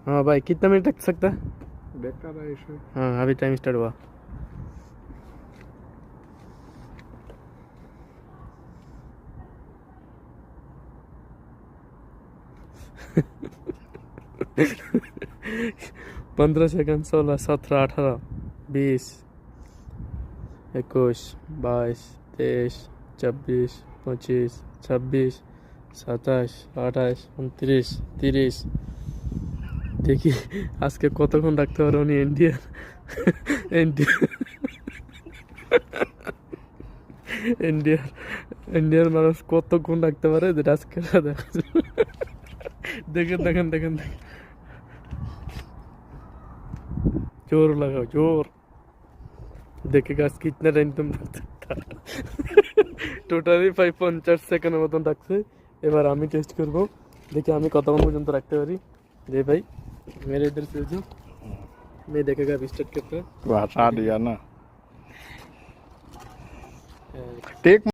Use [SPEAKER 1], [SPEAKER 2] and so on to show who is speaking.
[SPEAKER 1] हाँ भाई, कितना मिनट रख सकता है?
[SPEAKER 2] देखा रहा है इसे।
[SPEAKER 1] हाँ, अभी टाइम स्टार्ट हुआ। पंद्रह सेकंड, 16, 17, 18, 20, 21, 22, 23, 24, 25, 26, 27, 28, 29, 30। দেখি আজকে কতক্ষণ রাখতে পারো উনি ইন্ডিয়ার ইন্ডিয়া ইন্ডিয়ার ইন্ডিয়ার মানুষ কতক্ষণ রাখতে পারে, যেটা আজকে দেখা যাবে। দেখেন দেখেন দেখেন দেখেন, जोर लगाओ जोर। देखेगा आज कितना टाइम तुम रख सकता। টোটালি 50 সেকেন্ডের মতন রাখছে। এবার আমি টেস্ট করব, দেখি আমি কতক্ষণ পর্যন্ত রাখতে পারি। दे भाई, मेरे इधर से जो मैं देखेगा अभी स्टार्ट करता है।
[SPEAKER 2] हटा दिया ना। टेक